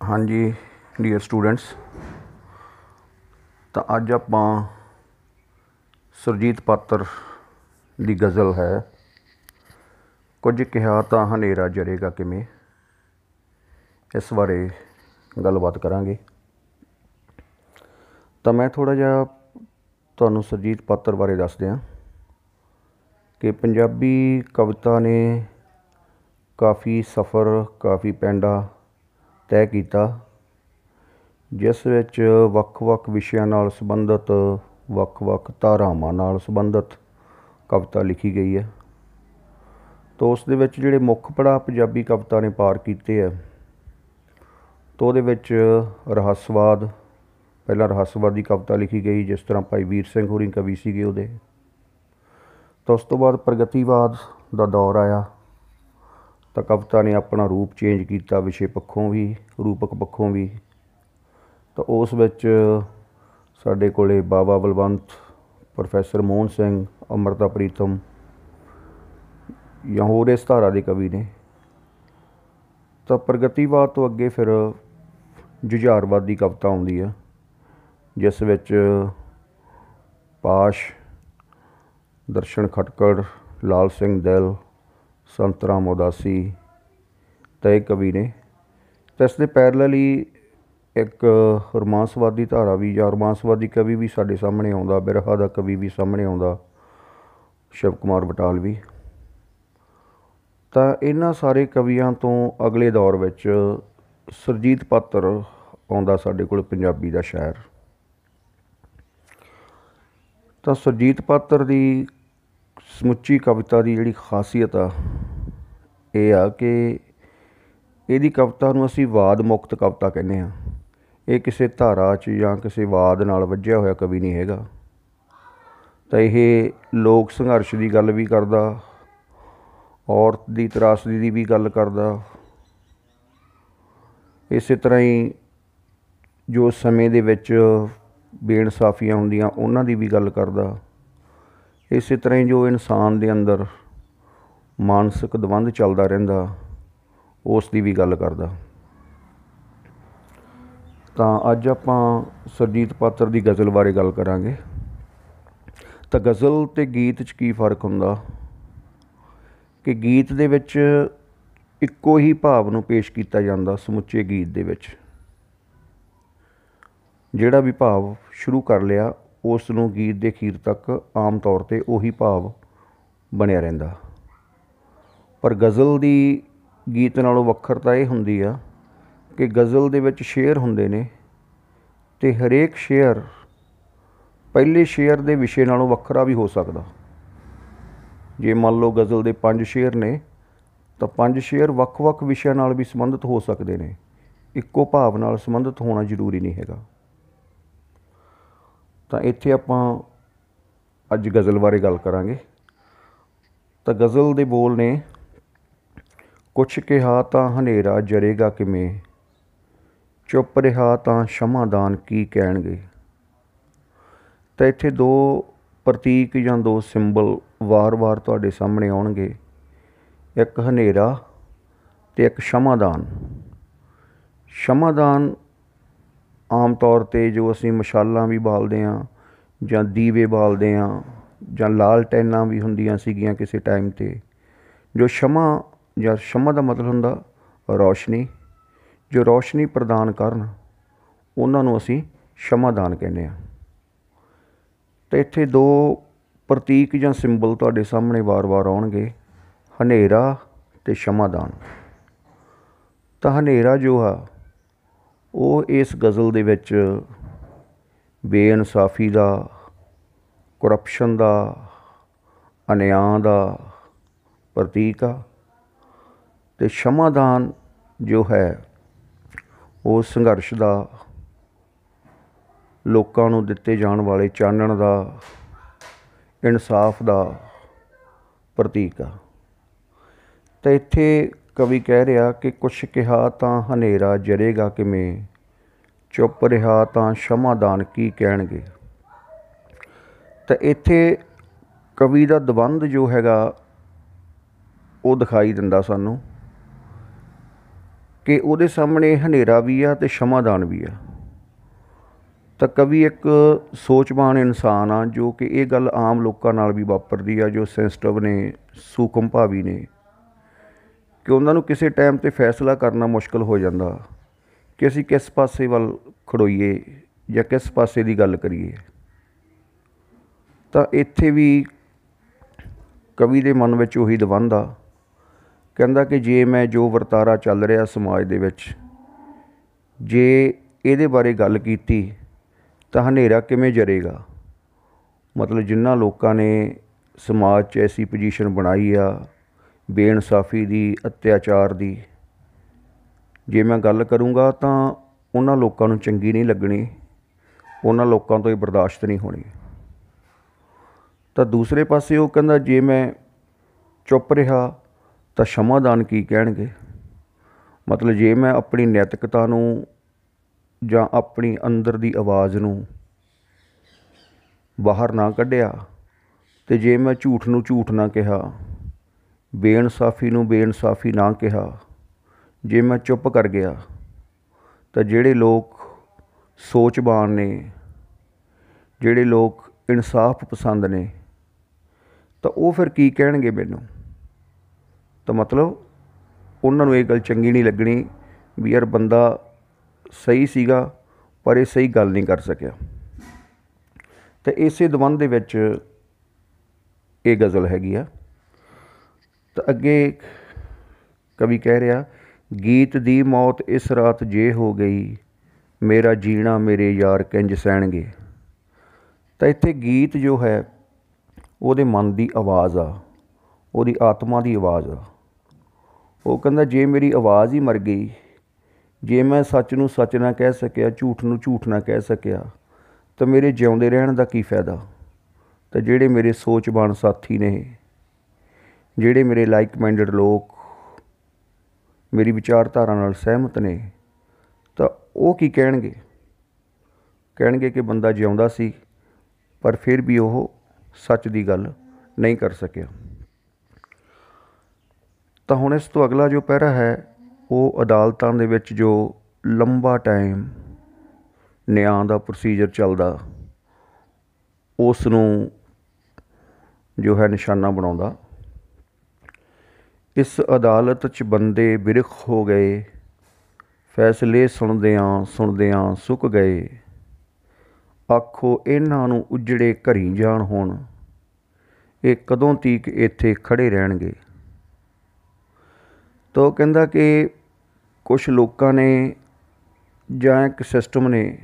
हाँ जी dear students, ਤਾਂ ਅੱਜ ਆਪਾਂ ਸੁਰਜੀਤ ਪਾਤਰ ਦੀ ਗਜ਼ਲ ਹੈ ਕੁਝ ਕਿਹਾ ਤਾਂ ਹਨੇਰਾ ਜਰੇਗਾ ਕਿਵੇਂ, ਇਸ ਬਾਰੇ ਗੱਲਬਾਤ ਕਰਾਂਗੇ। ਤਾਂ ਮੈਂ ਥੋੜ੍ਹਾ ਜਿਹਾ ਤੁਹਾਨੂੰ ਸੁਰਜੀਤ ਪਾਤਰ ਬਾਰੇ ਦੱਸ ਦਿਆਂ ਕਿ ਪੰਜਾਬੀ ਕਵਿਤਾ ਨੇ ਕਾਫੀ ਸਫ਼ਰ, ਕਾਫੀ ਪੈਂਡਾ ਤੈਅ ਕੀਤਾ, ਜਿਸ ਵਿੱਚ ਵੱਖ-ਵੱਖ ਵਿਸ਼ਿਆਂ ਨਾਲ ਸੰਬੰਧਿਤ, ਵੱਖ-ਵੱਖ ਧਾਰਾਵਾਂ ਨਾਲ ਸੰਬੰਧਿਤ ਕਵਿਤਾ ਲਿਖੀ ਗਈ ਹੈ। ਤਾਂ ਉਸ ਦੇ ਵਿੱਚ ਜਿਹੜੇ ਮੁੱਖ ਪੜਾਅ ਪੰਜਾਬੀ ਕਵਿਤਾ ਨੇ ਪਾਰ ਕੀਤੇ ਹੈ, ਤਾਂ ਉਹਦੇ ਵਿੱਚ ਰਹੱਸਵਾਦ, ਪਹਿਲਾਂ ਰਹੱਸਵਾਦੀ ਕਵਿਤਾ ਲਿਖੀ ਗਈ, ਜਿਸ ਤਰ੍ਹਾਂ ਭਾਈ ਵੀਰ ਸਿੰਘ ਹੋਰੀ ਕਵੀ ਸੀਗੇ ਉਹਦੇ। ਤਾਂ ਉਸ ਤੋਂ ਬਾਅਦ ਪ੍ਰਗਤੀਵਾਦ ਦਾ ਦੌਰ ਆਇਆ, ਤਾਂ ਕਵਿਤਾ ਨੇ ਆਪਣਾ ਰੂਪ ਚੇਂਜ ਕੀਤਾ, ਵਿਸ਼ੇ ਪੱਖੋਂ ਵੀ, ਰੂਪਕ ਪੱਖੋਂ ਵੀ। ਤਾਂ ਉਸ ਵਿੱਚ ਸਾਡੇ ਕੋਲ ਬਾਬਾ ਬਲਵੰਤ, ਪ੍ਰੋਫੈਸਰ ਮੋਹਨ ਸਿੰਘ, ਅੰਮ੍ਰਿਤਾ ਪ੍ਰੀਤਮ ਜਾਂ ਹੋਰ ਇਸ ਧਾਰਾ ਦੇ ਕਵੀ ਨੇ। ਤਾਂ ਪ੍ਰਗਤੀਵਾਦ ਤੋਂ ਅੱਗੇ ਫਿਰ ਜੁਝਾਰਵਾਦੀ ਕਵਿਤਾ ਆਉਂਦੀ ਆ, ਜਿਸ ਵਿੱਚ ਪਾਸ਼, ਦਰਸ਼ਨ ਖਟਕੜ, ਲਾਲ ਸਿੰਘ ਦਿਲ, ਸੰਤ ਰਾਮ ਉਦਾਸੀ ਤਾਂ ਇਹ ਕਵੀ ਨੇ। ਤਾਂ ਇਸ ਦੇ ਪੈਰਲਲ ਹੀ ਇੱਕ ਰੋਮਾਂਸਵਾਦੀ ਧਾਰਾ ਵੀ ਜਾਂ ਰੋਮਾਂਸਵਾਦੀ ਕਵੀ ਵੀ ਸਾਡੇ ਸਾਹਮਣੇ ਆਉਂਦਾ, ਬਿਰਹਾ ਦਾ ਕਵੀ ਵੀ ਸਾਹਮਣੇ ਆਉਂਦਾ, ਸ਼ਿਵ ਕੁਮਾਰ ਬਟਾਲਵੀ। ਤਾਂ ਇਹਨਾਂ ਸਾਰੇ ਕਵੀਆਂ ਤੋਂ ਅਗਲੇ ਦੌਰ ਵਿੱਚ ਸੁਰਜੀਤ ਪਾਤਰ ਆਉਂਦਾ ਸਾਡੇ ਕੋਲ ਪੰਜਾਬੀ ਦਾ ਸ਼ਾਇਰ। ਤਾਂ ਸੁਰਜੀਤ ਪਾਤਰ ਦੀ ਸਮੁੱਚੀ ਕਵਿਤਾ ਦੀ ਜਿਹੜੀ ਖਾਸੀਅਤ ਆ ਇਹ ਆ ਕਿ ਇਹਦੀ ਕਵਿਤਾ ਨੂੰ ਅਸੀਂ ਵਾਦ ਮੁਕਤ ਕਵਿਤਾ ਕਹਿੰਦੇ ਹਾਂ। ਇਹ ਕਿਸੇ ਧਾਰਾ 'ਚ ਜਾਂ ਕਿਸੇ ਵਾਦ ਨਾਲ ਵੱਝਿਆ ਹੋਇਆ ਕਵੀ ਨਹੀਂ ਹੈਗਾ। ਤਾਂ ਇਹ ਲੋਕ ਸੰਘਰਸ਼ ਦੀ ਗੱਲ ਵੀ ਕਰਦਾ, ਔਰਤ ਦੀ ਤਰਾਸਦੀ ਦੀ ਵੀ ਗੱਲ ਕਰਦਾ, ਇਸੇ ਤਰ੍ਹਾਂ ਹੀ ਜੋ ਸਮੇਂ ਦੇ ਵਿੱਚ ਬੇਇਨਸਾਫੀਆਂ ਹੁੰਦੀਆਂ ਉਹਨਾਂ ਦੀ ਵੀ ਗੱਲ ਕਰਦਾ, ਇਸੇ ਤਰ੍ਹਾਂ ਹੀ ਜੋ ਇਨਸਾਨ ਦੇ ਅੰਦਰ ਮਾਨਸਿਕ ਦਵੰਧ ਚੱਲਦਾ ਰਹਿੰਦਾ ਉਸ ਦੀ ਵੀ ਗੱਲ ਕਰਦਾ। ਤਾਂ ਅੱਜ ਆਪਾਂ ਸੁਰਜੀਤ ਪਾਤਰ ਦੀ ਗਜ਼ਲ ਬਾਰੇ ਗੱਲ ਕਰਾਂਗੇ। ਤਾਂ ਗਜ਼ਲ ਅਤੇ ਗੀਤ 'ਚ ਕੀ ਫ਼ਰਕ ਹੁੰਦਾ ਕਿ ਗੀਤ ਦੇ ਵਿੱਚ ਇੱਕੋ ਹੀ ਭਾਵ ਨੂੰ ਪੇਸ਼ ਕੀਤਾ ਜਾਂਦਾ। ਸਮੁੱਚੇ ਗੀਤ ਦੇ ਵਿੱਚ ਜਿਹੜਾ ਵੀ ਭਾਵ ਸ਼ੁਰੂ ਕਰ ਲਿਆ ਉਸ ਨੂੰ ਗੀਤ ਦੇ ਅਖੀਰ ਤੱਕ ਆਮ ਤੌਰ 'ਤੇ ਉਹੀ ਭਾਵ ਬਣਿਆ ਰਹਿੰਦਾ। ਪਰ ਗਜ਼ਲ ਦੀ ਗੀਤ ਨਾਲੋਂ ਵੱਖਰਤਾ ਇਹ ਹੁੰਦੀ ਆ ਕਿ ਗਜ਼ਲ ਦੇ ਵਿੱਚ ਸ਼ੇਅਰ ਹੁੰਦੇ ਨੇ ਅਤੇ ਹਰੇਕ ਸ਼ੇਅਰ ਪਹਿਲੇ ਸ਼ੇਅਰ ਦੇ ਵਿਸ਼ੇ ਨਾਲੋਂ ਵੱਖਰਾ ਵੀ ਹੋ ਸਕਦਾ। ਜੇ ਮੰਨ ਲਓ ਗਜ਼ਲ ਦੇ 5 ਸ਼ੇਅਰ ਨੇ ਤਾਂ 5 ਸ਼ੇਅਰ ਵੱਖ-ਵੱਖ ਵਿਸ਼ਿਆਂ ਨਾਲ ਵੀ ਸੰਬੰਧਿਤ ਹੋ ਸਕਦੇ ਨੇ, ਇੱਕੋ ਭਾਵ ਨਾਲ ਸੰਬੰਧਿਤ ਹੋਣਾ ਜ਼ਰੂਰੀ ਨਹੀਂ ਹੈਗਾ। ਤਾਂ ਇੱਥੇ ਆਪਾਂ ਅੱਜ ਗਜ਼ਲ ਬਾਰੇ ਗੱਲ ਕਰਾਂਗੇ। ਤਾਂ ਗਜ਼ਲ ਦੇ ਬੋਲ ਨੇ, ਕੁਛ ਕਿਹਾ ਤਾਂ ਹਨੇਰਾ ਜਰੇਗਾ ਕਿਵੇਂ, ਚੁੱਪ ਰਿਹਾ ਤਾਂ ਸ਼ਮਾਦਾਨ ਕੀ ਕਹਿਣਗੇ। ਤਾਂ ਇੱਥੇ ਦੋ ਪ੍ਰਤੀਕ ਜਾਂ ਦੋ ਸਿੰਬਲ ਵਾਰ-ਵਾਰ ਤੁਹਾਡੇ ਸਾਹਮਣੇ ਆਉਣਗੇ, ਇੱਕ ਹਨੇਰਾ ਅਤੇ ਇੱਕ ਸ਼ਮਾਦਾਨ। ਸ਼ਮਾਦਾਨ ਆਮ ਤੌਰ 'ਤੇ ਜੋ ਅਸੀਂ ਮਸ਼ਾਲਾਂ ਵੀ ਬਾਲਦੇ ਹਾਂ ਜਾਂ ਦੀਵੇ ਬਾਲਦੇ ਹਾਂ ਜਾਂ ਲਾਲਟੈਨਾਂ ਵੀ ਹੁੰਦੀਆਂ ਸੀਗੀਆਂ ਕਿਸੇ ਟਾਈਮ 'ਤੇ, ਜੋ ਸ਼ਮਾ ਜਾਂ ਸ਼ਮਾ ਦਾ ਮਤਲਬ ਹੁੰਦਾ ਰੌਸ਼ਨੀ, ਜੋ ਰੌਸ਼ਨੀ ਪ੍ਰਦਾਨ ਕਰਨ ਉਹਨਾਂ ਨੂੰ ਅਸੀਂ ਸ਼ਮਾਦਾਨ ਕਹਿੰਦੇ ਹਾਂ। ਅਤੇ ਇੱਥੇ ਦੋ ਪ੍ਰਤੀਕ ਜਾਂ ਸਿੰਬਲ ਤੁਹਾਡੇ ਸਾਹਮਣੇ ਵਾਰ-ਵਾਰ ਆਉਣਗੇ, ਹਨੇਰਾ ਅਤੇ ਸ਼ਮਾਦਾਨ। ਤਾਂ ਹਨੇਰਾ ਜੋ ਆ ਉਹ ਇਸ ਗਜ਼ਲ ਦੇ ਵਿੱਚ ਬੇਇਨਸਾਫੀ ਦਾ, ਕਰਪਸ਼ਨ ਦਾ, ਅਨਿਆਂ ਦਾ ਪ੍ਰਤੀਕ ਆ, ਅਤੇ ਸ਼ਮਾਦਾਨ ਜੋ ਹੈ ਉਹ ਸੰਘਰਸ਼ ਦਾ, ਲੋਕਾਂ ਨੂੰ ਦਿੱਤੇ ਜਾਣ ਵਾਲੇ ਚਾਨਣ ਦਾ, ਇਨਸਾਫ ਦਾ ਪ੍ਰਤੀਕ ਆ। ਤਾਂ ਇੱਥੇ ਕਵੀ ਕਹਿ ਰਿਹਾ ਕਿ ਕੁਛ ਕਿਹਾ ਤਾਂ ਹਨੇਰਾ ਜਰੇਗਾ ਕਿਵੇਂ, ਚੁੱਪ ਰਿਹਾ ਤਾਂ ਸ਼ਮਾਦਾਨ ਕੀ ਕਹਿਣਗੇ। ਤਾਂ ਇੱਥੇ ਕਵੀ ਦਾ ਦਵੰਧ ਜੋ ਹੈਗਾ ਉਹ ਦਿਖਾਈ ਦਿੰਦਾ ਸਾਨੂੰ कि ਉਹਦੇ ਸਾਹਮਣੇ ਹਨੇਰਾ ਵੀ ਆ ਅਤੇ ਸ਼ਮਾਦਾਨ ਵੀ ਆ। ਤਾਂ ਕਵੀ ਇੱਕ ਸੋਚਵਾਨ ਇਨਸਾਨ ਆ, ਜੋ ਕਿ ਇਹ ਗੱਲ ਆਮ ਲੋਕਾਂ ਨਾਲ ਵੀ ਵਾਪਰਦੀ ਆ, ਜੋ ਸੈਂਸਿਟਿਵ ਨੇ, ਸੂਖਮ ਭਾਵੀ ਨੇ, ਕਿ ਉਹਨਾਂ ਨੂੰ ਕਿਸੇ ਟਾਈਮ 'ਤੇ ਫੈਸਲਾ ਕਰਨਾ ਮੁਸ਼ਕਿਲ ਹੋ ਜਾਂਦਾ ਕਿ ਅਸੀਂ ਕਿਸ ਪਾਸੇ ਵੱਲ ਖੜੋਈਏ ਜਾਂ ਕਿਸ ਪਾਸੇ ਦੀ ਗੱਲ ਕਰੀਏ। ਤਾਂ ਇੱਥੇ ਵੀ ਕਵੀ ਦੇ ਮਨ ਵਿੱਚ ਉਹੀ ਦਵੰਦ ਆ। ਕਹਿੰਦਾ ਕਿ ਜੇ ਮੈਂ ਜੋ ਵਰਤਾਰਾ ਚੱਲ ਰਿਹਾ ਸਮਾਜ ਦੇ ਵਿੱਚ, ਜੇ ਇਹਦੇ ਬਾਰੇ ਗੱਲ ਕੀਤੀ ਤਾਂ ਹਨੇਰਾ ਕਿਵੇਂ ਜਰੇਗਾ। ਮਤਲਬ ਜਿਨ੍ਹਾਂ ਲੋਕਾਂ ਨੇ ਸਮਾਜ 'ਚ ਐਸੀ ਪੋਜੀਸ਼ਨ ਬਣਾਈ ਆ ਬੇਇਨਸਾਫੀ ਦੀ, ਅੱਤਿਆਚਾਰ ਦੀ, ਜੇ ਮੈਂ ਗੱਲ ਕਰੂੰਗਾ ਤਾਂ ਉਹਨਾਂ ਲੋਕਾਂ ਨੂੰ ਚੰਗੀ ਨਹੀਂ ਲੱਗਣੀ, ਉਹਨਾਂ ਲੋਕਾਂ ਤੋਂ ਇਹ ਬਰਦਾਸ਼ਤ ਨਹੀਂ ਹੋਣੀ। ਤਾਂ ਦੂਸਰੇ ਪਾਸੇ ਉਹ ਕਹਿੰਦਾ ਜੇ ਮੈਂ ਚੁੱਪ ਰਿਹਾ ਤਾਂ ਸ਼ਮਾਦਾਨ ਕੀ ਕਹਿਣਗੇ। ਮਤਲਬ ਜੇ ਮੈਂ ਆਪਣੀ ਨੈਤਿਕਤਾ ਨੂੰ ਜਾਂ ਆਪਣੀ ਅੰਦਰ ਦੀ ਆਵਾਜ਼ ਨੂੰ ਬਾਹਰ ਨਾ ਕੱਢਿਆ, ਅਤੇ ਜੇ ਮੈਂ ਝੂਠ ਨੂੰ ਝੂਠ ਨਾ ਕਿਹਾ, ਬੇਇਨਸਾਫੀ ਨੂੰ ਬੇਇਨਸਾਫੀ ਨਾ ਕਿਹਾ, ਜੇ ਮੈਂ ਚੁੱਪ ਕਰ ਗਿਆ, ਤਾਂ ਜਿਹੜੇ ਲੋਕ ਸੋਚਵਾਨ ਨੇ, ਜਿਹੜੇ ਲੋਕ ਇਨਸਾਫ ਪਸੰਦ ਨੇ, ਤਾਂ ਉਹ ਫਿਰ ਕੀ ਕਹਿਣਗੇ ਮੈਨੂੰ। ਤਾਂ ਮਤਲਬ ਉਹਨਾਂ ਨੂੰ ਇਹ ਗੱਲ ਚੰਗੀ ਨਹੀਂ ਲੱਗਣੀ ਵੀ ਯਾਰ ਬੰਦਾ ਸਹੀ ਸੀਗਾ ਪਰ ਇਹ ਸਹੀ ਗੱਲ ਨਹੀਂ ਕਰ ਸਕਿਆ। ਅਤੇ ਇਸੇ ਦਵੰਦ ਦੇ ਵਿੱਚ ਇਹ ਗਜ਼ਲ ਹੈਗੀ ਆ। ਤਾਂ ਅੱਗੇ ਕਵੀ ਕਹਿ ਰਿਹਾ, ਗੀਤ ਦੀ ਮੌਤ ਇਸ ਰਾਤ ਜੇ ਹੋ ਗਈ, ਮੇਰਾ ਜੀਣਾ ਮੇਰੇ ਯਾਰ ਕਿੰਝ ਸਹਿਣਗੇ। ਤਾਂ ਇੱਥੇ ਗੀਤ ਜੋ ਹੈ ਉਹਦੇ ਮਨ ਦੀ ਆਵਾਜ਼ ਆ, ਉਹਦੀ ਆਤਮਾ ਦੀ ਆਵਾਜ਼ ਆ। ਉਹ ਕਹਿੰਦਾ ਜੇ ਮੇਰੀ ਆਵਾਜ਼ ਹੀ ਮਰ ਗਈ, ਜੇ ਮੈਂ ਸੱਚ ਨੂੰ ਸੱਚ ਨਾ ਕਹਿ ਸਕਿਆ, ਝੂਠ ਨੂੰ ਝੂਠ ਨਾ ਕਹਿ ਸਕਿਆ, ਤਾਂ ਮੇਰੇ ਜਿਉਂਦੇ ਰਹਿਣ ਦਾ ਕੀ ਫਾਇਦਾ। ਤਾਂ ਜਿਹੜੇ ਮੇਰੇ ਸੋਚਵਾਨ ਸਾਥੀ ਨੇ, ਜਿਹੜੇ ਮੇਰੇ ਲਾਈਕ ਮਾਈਂਡਡ ਲੋਕ ਮੇਰੀ ਵਿਚਾਰਧਾਰਾ ਨਾਲ ਸਹਿਮਤ ਨੇ, ਤਾਂ ਉਹ ਕੀ ਕਹਿਣਗੇ। ਕਹਿਣਗੇ ਕਿ ਬੰਦਾ ਜਿਉਂਦਾ ਸੀ ਪਰ ਫਿਰ ਵੀ ਉਹ ਸੱਚ ਦੀ ਗੱਲ ਨਹੀਂ ਕਰ ਸਕਿਆ। ਤਾਂ ਹੁਣ ਇਸ ਤੋਂ ਅਗਲਾ ਜੋ ਪਹਿਰਾ ਹੈ ਉਹ ਅਦਾਲਤਾਂ ਦੇ ਵਿੱਚ ਜੋ ਲੰਬਾ ਟਾਈਮ ਨਿਆਂ ਦਾ ਪ੍ਰੋਸੀਜਰ ਚੱਲਦਾ, ਉਸ ਨੂੰ ਜੋ ਹੈ ਨਿਸ਼ਾਨਾ ਬਣਾਉਂਦਾ। ਇਸ ਅਦਾਲਤ 'ਚ ਬੰਦੇ ਬਿਰਖ ਹੋ ਗਏ, ਫੈਸਲੇ ਸੁਣਦਿਆਂ ਸੁਣਦਿਆਂ ਸੁੱਕ ਗਏ, ਆਖੋ ਇਹਨਾਂ ਨੂੰ ਉਜੜੇ ਘਰੀ ਜਾਣ ਹੁਣ, ਇਹ ਕਦੋਂ ਤੀਕ ਇੱਥੇ ਖੜ੍ਹੇ ਰਹਿਣਗੇ। ਤਾਂ ਉਹ ਕਹਿੰਦਾ ਕਿ ਕੁਛ ਲੋਕਾਂ ਨੇ ਜਾਂ ਇੱਕ ਸਿਸਟਮ ਨੇ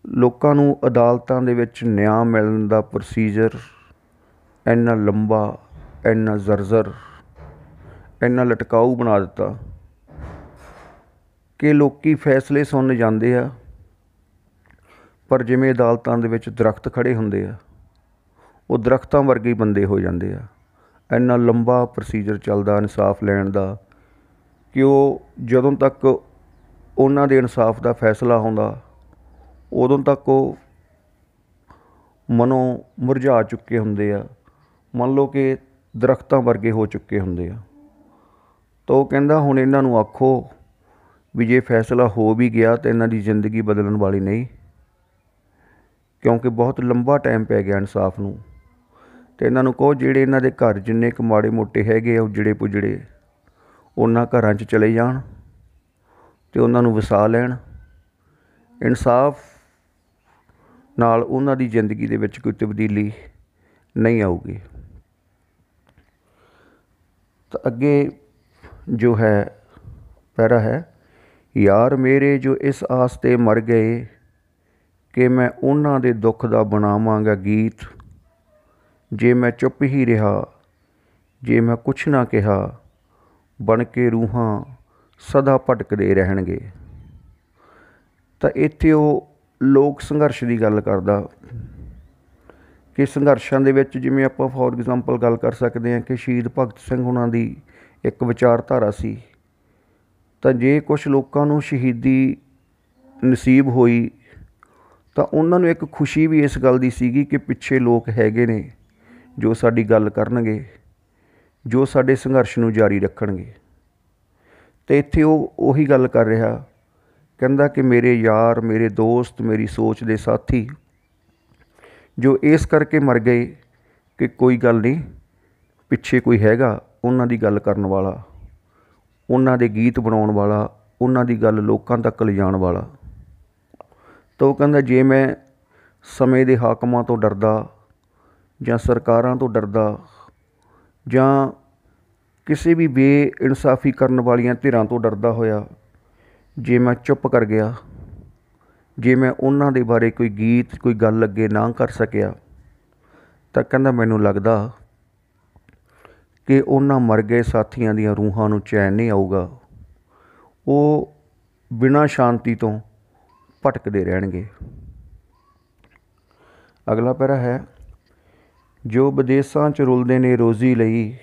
ਲੋਕਾਂ ਨੂੰ ਅਦਾਲਤਾਂ ਦੇ ਵਿੱਚ ਨਿਆਂ ਮਿਲਣ ਦਾ ਪ੍ਰੋਸੀਜਰ ਇੰਨਾ ਲੰਬਾ, ਇੰਨਾ ਜ਼ਰਜ਼ਰ, ਇੰਨਾ ਲਟਕਾਊ ਬਣਾ ਦਿੱਤਾ ਕਿ ਲੋਕ ਫੈਸਲੇ ਸੁਣਨ ਜਾਂਦੇ ਆ, ਪਰ ਜਿਵੇਂ ਅਦਾਲਤਾਂ ਦੇ ਵਿੱਚ ਦਰੱਖਤ ਖੜ੍ਹੇ ਹੁੰਦੇ ਆ, ਉਹ ਦਰੱਖਤਾਂ ਵਰਗੇ ਬੰਦੇ ਹੋ ਜਾਂਦੇ ਆ। ਇੰਨਾ ਲੰਬਾ ਪ੍ਰੋਸੀਜਰ ਚੱਲਦਾ ਇਨਸਾਫ ਲੈਣ ਦਾ ਕਿ ਉਹ ਜਦੋਂ ਤੱਕ ਉਹਨਾਂ ਦੇ ਇਨਸਾਫ ਦਾ ਫੈਸਲਾ ਆਉਂਦਾ, ਉਦੋਂ ਤੱਕ ਉਹ ਮਨੋਂ ਮੁਰਝਾ ਚੁੱਕੇ ਹੁੰਦੇ ਆ, ਮੰਨ ਲਓ ਕਿ ਦਰੱਖਤਾਂ ਵਰਗੇ ਹੋ ਚੁੱਕੇ ਹੁੰਦੇ ਆ। ਤਾਂ ਉਹ ਕਹਿੰਦਾ ਹੁਣ ਇਹਨਾਂ ਨੂੰ ਆਖੋ ਵੀ ਜੇ ਫੈਸਲਾ ਹੋ ਵੀ ਗਿਆ ਤਾਂ ਇਹਨਾਂ ਦੀ ਜ਼ਿੰਦਗੀ ਬਦਲਣ ਵਾਲੀ ਨਹੀਂ, ਕਿਉਂਕਿ ਬਹੁਤ ਲੰਬਾ ਟਾਈਮ ਪੈ ਗਿਆ ਇਨਸਾਫ ਨੂੰ। ਅਤੇ ਇਹਨਾਂ ਨੂੰ ਕਹੋ ਜਿਹੜੇ ਇਹਨਾਂ ਦੇ ਘਰ ਜਿੰਨੇ ਕੁ ਮਾੜੇ ਮੋਟੇ ਹੈਗੇ ਆ ਉਜੜੇ ਪੁਜੜੇ, ਉਹਨਾਂ ਘਰਾਂ 'ਚ ਚਲੇ ਜਾਣ ਅਤੇ ਉਹਨਾਂ ਨੂੰ ਵਸਾ ਲੈਣ। ਇਨਸਾਫ ਨਾਲ ਉਹਨਾਂ ਦੀ ਜ਼ਿੰਦਗੀ ਦੇ ਵਿੱਚ ਕੋਈ ਤਬਦੀਲੀ ਨਹੀਂ ਆਊਗੀ। ਤਾਂ ਅੱਗੇ ਜੋ ਹੈ ਪਹਿਰਾ ਹੈ, ਯਾਰ ਮੇਰੇ ਜੋ ਇਸ ਆਸ 'ਤੇ ਮਰ ਗਏ, ਕਿ ਮੈਂ ਉਹਨਾਂ ਦੇ ਦੁੱਖ ਦਾ ਬਣਾਵਾਂਗਾ ਗੀਤ, ਜੇ ਮੈਂ ਚੁੱਪ ਹੀ ਰਿਹਾ, ਜੇ ਮੈਂ ਕੁਛ ਨਾ ਕਿਹਾ, ਬਣ ਕੇ ਰੂਹਾਂ ਸਦਾ ਭਟਕਦੇ ਰਹਿਣਗੇ। ਤਾਂ ਇੱਥੇ ਉਹ ਲੋਕ ਸੰਘਰਸ਼ ਦੀ ਗੱਲ ਕਰਦਾ ਕਿ ਸੰਘਰਸ਼ਾਂ ਦੇ ਵਿੱਚ ਜਿਵੇਂ ਆਪਾਂ ਫੋਰ ਐਗਜ਼ਾਮਪਲ ਗੱਲ ਕਰ ਸਕਦੇ ਹਾਂ ਕਿ ਸ਼ਹੀਦ ਭਗਤ ਸਿੰਘ ਹੁਣਾਂ ਦੀ ਇੱਕ ਵਿਚਾਰਧਾਰਾ ਸੀ। ਤਾਂ ਜੇ ਕੁਛ ਲੋਕਾਂ ਨੂੰ ਸ਼ਹੀਦੀ ਨਸੀਬ ਹੋਈ ਤਾਂ ਉਹਨਾਂ ਨੂੰ ਇੱਕ ਖੁਸ਼ੀ ਵੀ ਇਸ ਗੱਲ ਦੀ ਸੀਗੀ ਕਿ ਪਿੱਛੇ ਲੋਕ ਹੈਗੇ ਨੇ ਜੋ ਸਾਡੀ ਗੱਲ ਕਰਨਗੇ, ਜੋ ਸਾਡੇ ਸੰਘਰਸ਼ ਨੂੰ ਜਾਰੀ ਰੱਖਣਗੇ। ਤੇ ਇੱਥੇ ਉਹ ਉਹੀ ਗੱਲ ਕਰ ਰਿਹਾ, ਕਹਿੰਦਾ ਕਿ ਮੇਰੇ ਯਾਰ, ਮੇਰੇ ਦੋਸਤ, ਮੇਰੀ ਸੋਚ ਦੇ ਸਾਥੀ ਜੋ ਇਸ ਕਰਕੇ ਮਰ ਗਏ ਕਿ ਕੋਈ ਗੱਲ ਨਹੀਂ, ਪਿੱਛੇ ਕੋਈ ਹੈਗਾ ਉਹਨਾਂ ਦੀ ਗੱਲ ਕਰਨ ਵਾਲਾ, ਉਹਨਾਂ ਦੇ ਗੀਤ ਬਣਾਉਣ ਵਾਲਾ, ਉਹਨਾਂ ਦੀ ਗੱਲ ਲੋਕਾਂ ਤੱਕ ਲਿਜਾਣ ਵਾਲਾ। ਤਾਂ ਉਹ ਕਹਿੰਦਾ ਜੇ ਮੈਂ ਸਮੇਂ ਦੇ ਹਾਕਮਾਂ ਤੋਂ ਡਰਦਾ ਜਾਂ ਸਰਕਾਰਾਂ ਤੋਂ ਡਰਦਾ ਜਾਂ ਕਿਸੇ ਵੀ ਬੇਇਨਸਾਫੀ ਕਰਨ ਵਾਲੀਆਂ ਧਿਰਾਂ ਤੋਂ ਡਰਦਾ ਹੋਇਆ ਜੇ ਮੈਂ ਚੁੱਪ ਕਰ ਗਿਆ, ਜੇ ਮੈਂ ਉਹਨਾਂ ਦੇ ਬਾਰੇ ਕੋਈ ਗੀਤ, ਕੋਈ ਗੱਲ ਅੱਗੇ ਨਾ ਕਰ ਸਕਿਆ, ਤਾਂ ਕਹਿੰਦਾ ਮੈਨੂੰ ਲੱਗਦਾ ਕਿ ਉਹਨਾਂ ਮਰ ਗਏ ਸਾਥੀਆਂ ਦੀਆਂ ਰੂਹਾਂ ਨੂੰ ਚੈਨ ਨਹੀਂ ਆਊਗਾ, ਉਹ ਬਿਨਾਂ ਸ਼ਾਂਤੀ ਤੋਂ ਭਟਕਦੇ ਰਹਿਣਗੇ। ਅਗਲਾ ਪੈਰਾ ਹੈ, ਜੋ ਵਿਦੇਸ਼ਾਂ 'ਚ ਰੁਲਦੇ ਨੇ ਰੋਜ਼ੀ ਲਈ,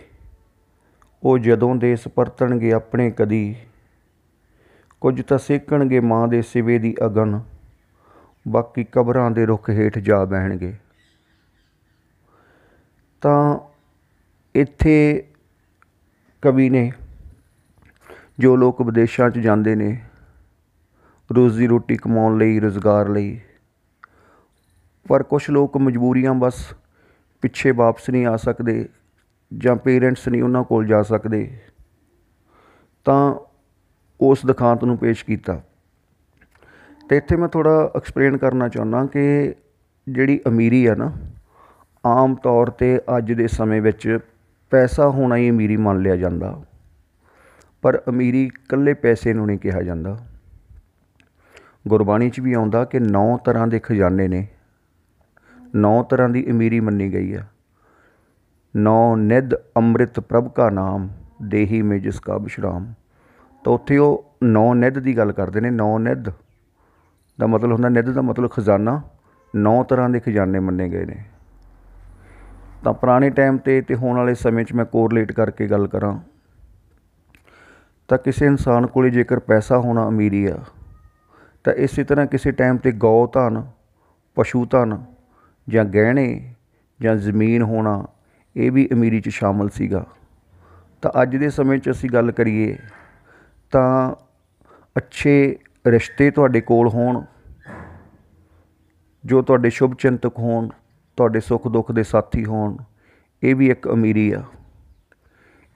ਉਹ ਜਦੋਂ ਦੇਸ ਪਰਤਣਗੇ ਆਪਣੇ ਕਦੀ, ਕੁਝ ਤਾਂ ਸੇਕਣਗੇ ਮਾਂ ਦੇ ਸਿਵੇ ਦੀ ਅਗਨ, ਬਾਕੀ ਕਬਰਾਂ ਦੇ ਰੁੱਖ ਹੇਠ ਜਾ ਬਹਿਣਗੇ। ਤਾਂ ਇੱਥੇ ਕਵੀ ਨੇ ਜੋ ਲੋਕ ਵਿਦੇਸ਼ਾਂ 'ਚ ਜਾਂਦੇ ਨੇ ਰੋਜ਼ੀ ਰੋਟੀ ਕਮਾਉਣ ਲਈ, ਰੁਜ਼ਗਾਰ ਲਈ, ਪਰ ਕੁਛ ਲੋਕ ਮਜਬੂਰੀਆਂ ਬਸ ਪਿੱਛੇ ਵਾਪਸ ਨਹੀਂ ਆ ਸਕਦੇ ਜਾਂ ਪੇਰੈਂਟਸ ਨਹੀਂ ਉਹਨਾਂ ਕੋਲ ਜਾ ਸਕਦੇ, ਤਾਂ ਉਸ ਦੁਖਾਂਤ ਨੂੰ ਪੇਸ਼ ਕੀਤਾ। ਅਤੇ ਇੱਥੇ ਮੈਂ ਥੋੜ੍ਹਾ ਐਕਸਪਲੇਨ ਕਰਨਾ ਚਾਹੁੰਦਾ ਕਿ ਜਿਹੜੀ ਅਮੀਰੀ ਆ ਨਾ, ਆਮ ਤੌਰ 'ਤੇ ਅੱਜ ਦੇ ਸਮੇਂ ਵਿੱਚ ਪੈਸਾ ਹੋਣਾ ਹੀ ਅਮੀਰੀ ਮੰਨ ਲਿਆ ਜਾਂਦਾ, ਪਰ ਅਮੀਰੀ ਇਕੱਲੇ ਪੈਸੇ ਨੂੰ ਨਹੀਂ ਕਿਹਾ ਜਾਂਦਾ। ਗੁਰਬਾਣੀ 'ਚ ਵੀ ਆਉਂਦਾ ਕਿ 9 ਤਰ੍ਹਾਂ ਦੇ ਖਜ਼ਾਨੇ ਨੇ, 9 ਤਰ੍ਹਾਂ ਦੀ ਅਮੀਰੀ ਮੰਨੀ ਗਈ ਆ। 9 ਨਿਧ ਅੰਮ੍ਰਿਤ ਪ੍ਰਭ ਕਾ ਨਾਮ, ਦੇਹੀ ਮੇ ਜਿਸ ਕਾ ਵਿਸ਼ਰਾਮ। ਤਾਂ ਉੱਥੇ ਉਹ 9 ਨਿਧ ਦੀ ਗੱਲ ਕਰਦੇ ਨੇ। 9 ਨਿਧ ਦਾ ਮਤਲਬ ਹੁੰਦਾ, ਨਿਧ ਦਾ ਮਤਲਬ ਖਜ਼ਾਨਾ, 9 ਤਰ੍ਹਾਂ ਦੇ ਖਜ਼ਾਨੇ ਮੰਨੇ ਗਏ ਨੇ। ਤਾਂ ਪੁਰਾਣੇ ਟਾਈਮ 'ਤੇ ਹੋਣ ਵਾਲੇ ਸਮੇਂ 'ਚ ਮੈਂ ਕੋਰਲੇਟ ਕਰਕੇ ਗੱਲ ਕਰਾਂ ਤਾਂ ਕਿਸੇ ਇਨਸਾਨ ਕੋਲ ਜੇਕਰ ਪੈਸਾ ਹੋਣਾ ਅਮੀਰੀ ਆ, ਤਾਂ ਇਸੇ ਤਰ੍ਹਾਂ ਕਿਸੇ ਟਾਈਮ 'ਤੇ ਗਊ ਧਨ, ਪਸ਼ੂ ਧਨ ਜਾਂ ਗਹਿਣੇ ਜਾਂ ਜ਼ਮੀਨ ਹੋਣਾ ਇਹ ਵੀ ਅਮੀਰੀ 'ਚ ਸ਼ਾਮਲ ਸੀਗਾ। ਤਾਂ ਅੱਜ ਦੇ ਸਮੇਂ 'ਚ ਅਸੀਂ ਗੱਲ ਕਰੀਏ ਤਾਂ ਅੱਛੇ ਰਿਸ਼ਤੇ ਤੁਹਾਡੇ ਕੋਲ ਹੋਣ, ਜੋ ਤੁਹਾਡੇ ਸ਼ੁਭ ਚਿੰਤਕ ਹੋਣ, ਤੁਹਾਡੇ ਸੁੱਖ ਦੁੱਖ ਦੇ ਸਾਥੀ ਹੋਣ, ਇਹ ਵੀ ਇੱਕ ਅਮੀਰੀ ਆ।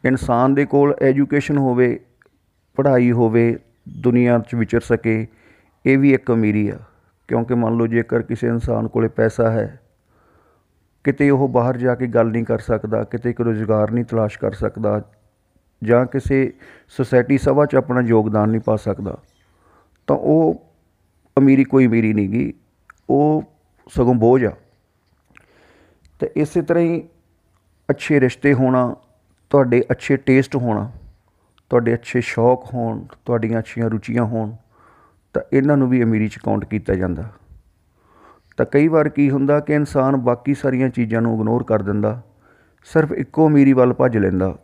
ਇਨਸਾਨ ਦੇ ਕੋਲ ਐਜੂਕੇਸ਼ਨ ਹੋਵੇ, ਪੜ੍ਹਾਈ ਹੋਵੇ, ਦੁਨੀਆ 'ਚ ਵਿਚਰ ਸਕੇ, ਇਹ ਵੀ ਇੱਕ ਅਮੀਰੀ ਆ। ਕਿਉਂਕਿ ਮੰਨ ਲਓ ਜੇਕਰ ਕਿਸੇ ਇਨਸਾਨ ਕੋਲ ਪੈਸਾ ਹੈ, ਕਿਤੇ ਉਹ ਬਾਹਰ ਜਾ ਕੇ ਗੱਲ ਨਹੀਂ ਕਰ ਸਕਦਾ, ਕਿਤੇ ਇੱਕ ਰੁਜ਼ਗਾਰ ਨਹੀਂ ਤਲਾਸ਼ ਕਰ ਸਕਦਾ ਜਾਂ ਕਿਸੇ ਸੁਸਾਇਟੀ ਸਭਾ 'ਚ ਆਪਣਾ ਯੋਗਦਾਨ ਨਹੀਂ ਪਾ ਸਕਦਾ, ਤਾਂ ਉਹ ਅਮੀਰੀ ਕੋਈ ਅਮੀਰੀ ਨਹੀਂ ਗੀ, ਉਹ ਸਗੋਂ ਬੋਝ ਆ। ਅਤੇ ਇਸੇ ਤਰ੍ਹਾਂ ਹੀ ਅੱਛੇ ਰਿਸ਼ਤੇ ਹੋਣਾ, ਤੁਹਾਡੇ ਅੱਛੇ ਟੇਸਟ ਹੋਣਾ, ਤੁਹਾਡੇ ਅੱਛੇ ਸ਼ੌਕ ਹੋਣ, ਤੁਹਾਡੀਆਂ ਅੱਛੀਆਂ ਰੁਚੀਆਂ ਹੋਣ, ਤਾਂ ਇਹਨਾਂ ਨੂੰ ਵੀ ਅਮੀਰੀ 'ਚ ਕਾਊਂਟ ਕੀਤਾ ਜਾਂਦਾ। ਤਾਂ ਕਈ ਵਾਰ ਕੀ ਹੁੰਦਾ ਕਿ ਇਨਸਾਨ ਬਾਕੀ ਸਾਰੀਆਂ ਚੀਜ਼ਾਂ ਨੂੰ ਇਗਨੋਰ ਕਰ ਦਿੰਦਾ, ਸਿਰਫ ਇੱਕੋ ਅਮੀਰੀ ਵੱਲ ਭੱਜ ਲੈਂਦਾ,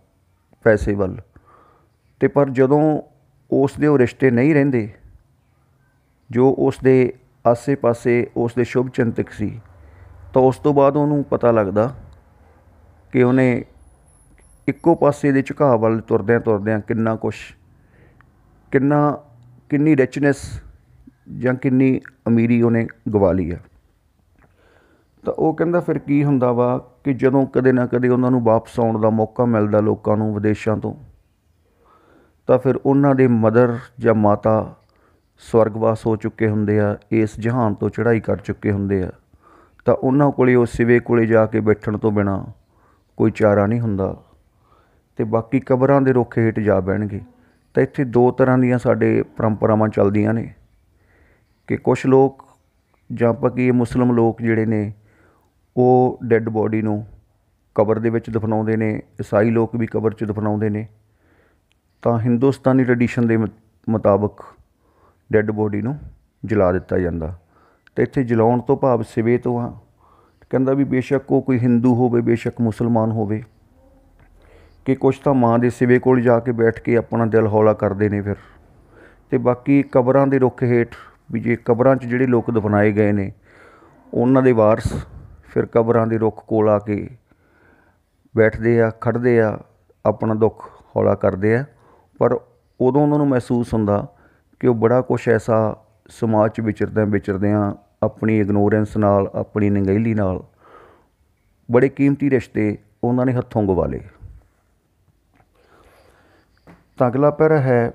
ਪੈਸੇ ਵੱਲ। ਅਤੇ ਪਰ ਜਦੋਂ ਉਸ ਦੇ ਉਹ ਰਿਸ਼ਤੇ ਨਹੀਂ ਰਹਿੰਦੇ ਜੋ ਉਸ ਦੇ ਆਸੇ ਪਾਸੇ ਉਸ ਦੇ ਸ਼ੁਭ ਚਿੰਤਕ ਸੀ, ਤਾਂ ਉਸ ਤੋਂ ਬਾਅਦ ਉਹਨੂੰ ਪਤਾ ਲੱਗਦਾ ਕਿ ਉਹਨੇ ਇੱਕੋ ਪਾਸੇ ਦੇ ਝੁਕਾਅ ਵੱਲ ਤੁਰਦਿਆਂ ਤੁਰਦਿਆਂ ਕਿੰਨੀ ਰਿਚਨੈਸ ਜਾਂ ਕਿੰਨੀ ਅਮੀਰੀ ਉਹਨੇ ਗਵਾ ਲਈ ਆ। ਤਾਂ ਉਹ ਕਹਿੰਦਾ ਫਿਰ ਕੀ ਹੁੰਦਾ ਵਾ ਕਿ ਜਦੋਂ ਕਦੇ ਨਾ ਕਦੇ ਉਹਨਾਂ ਨੂੰ ਵਾਪਸ ਆਉਣ ਦਾ ਮੌਕਾ ਮਿਲਦਾ ਲੋਕਾਂ ਨੂੰ ਵਿਦੇਸ਼ਾਂ ਤੋਂ, ਤਾਂ ਫਿਰ ਉਹਨਾਂ ਦੇ ਮਦਰ ਜਾਂ ਮਾਤਾ ਸਵਰਗਵਾਸ ਹੋ ਚੁੱਕੇ ਹੁੰਦੇ ਆ, ਇਸ ਜਹਾਨ ਤੋਂ ਚੜ੍ਹਾਈ ਕਰ ਚੁੱਕੇ ਹੁੰਦੇ ਆ, ਤਾਂ ਉਹਨਾਂ ਕੋਲ ਉਹ ਸਿਵੇ ਕੋਲ ਜਾ ਕੇ ਬੈਠਣ ਤੋਂ ਬਿਨਾਂ ਕੋਈ ਚਾਰਾ ਨਹੀਂ ਹੁੰਦਾ, ਅਤੇ ਬਾਕੀ ਕਬਰਾਂ ਦੇ ਰੁੱਖ ਹੇਠ ਜਾ ਬਹਿਣਗੇ। ਤਾਂ ਇੱਥੇ 2 ਤਰ੍ਹਾਂ ਦੀਆਂ ਸਾਡੇ ਪਰੰਪਰਾਵਾਂ ਚੱਲਦੀਆਂ ਨੇ ਕਿ ਕੁਛ ਲੋਕ ਜਾਂ ਆਪਾਂ ਕੀ ਮੁਸਲਿਮ ਲੋਕ ਜਿਹੜੇ ਨੇ ਉਹ ਡੈੱਡ ਬੋਡੀ ਨੂੰ ਕਬਰ ਦੇ ਵਿੱਚ ਦਫਨਾਉਂਦੇ ਨੇ, ਈਸਾਈ ਲੋਕ ਵੀ ਕਬਰ 'ਚ ਦਫਨਾਉਂਦੇ ਨੇ। ਤਾਂ ਹਿੰਦੁਸਤਾਨੀ ਟਰਡੀਸ਼ਨ ਦੇ ਮੁਤਾਬਕ ਡੈੱਡ ਬੋਡੀ ਨੂੰ ਜਲਾ ਦਿੱਤਾ ਜਾਂਦਾ। ਅਤੇ ਇੱਥੇ ਜਲਾਉਣ ਤੋਂ ਭਾਵ ਸਿਵੇ ਤੋਂ ਆ। ਕਹਿੰਦਾ ਵੀ ਬੇਸ਼ੱਕ ਉਹ ਕੋਈ ਹਿੰਦੂ ਹੋਵੇ, ਬੇਸ਼ੱਕ ਮੁਸਲਮਾਨ ਹੋਵੇ, ਕਿ ਕੁਛ ਤਾਂ ਮਾਂ ਦੇ ਸਿਵੇ ਕੋਲ ਜਾ ਕੇ ਬੈਠ ਕੇ ਆਪਣਾ ਦਿਲ ਹੌਲਾ ਕਰਦੇ ਨੇ ਫਿਰ। ਅਤੇ ਬਾਕੀ ਕਬਰਾਂ ਦੇ ਰੁੱਖ ਹੇਠ ਵੀ ਜੇ ਕਬਰਾਂ 'ਚ ਜਿਹੜੇ ਲੋਕ ਦਫਨਾਏ ਗਏ ਨੇ ਉਹਨਾਂ ਦੇ ਵਾਰਸ ਫਿਰ ਕਬਰਾਂ ਦੇ ਰੁੱਖ ਕੋਲ ਆ ਕੇ ਬੈਠਦੇ ਆ, ਖੜ੍ਹਦੇ ਆ, ਆਪਣਾ ਦੁੱਖ ਹੌਲਾ ਕਰਦੇ ਆ। ਪਰ ਉਦੋਂ ਉਹਨਾਂ ਨੂੰ ਮਹਿਸੂਸ ਹੁੰਦਾ ਕਿ ਉਹ ਬੜਾ ਕੁਛ ਐਸਾ ਸਮਾਜ 'ਚ ਵਿਚਰਦਿਆਂ ਆਪਣੀ ਇਗਨੋਰੈਂਸ ਨਾਲ, ਆਪਣੀ ਨਿਗਹਿਲੀ ਨਾਲ ਬੜੇ ਕੀਮਤੀ ਰਿਸ਼ਤੇ ਉਹਨਾਂ ਨੇ ਹੱਥੋਂ ਗਵਾ ਲਏ। ਤਾਂ ਅਗਲਾ ਪੈਰਾ ਹੈ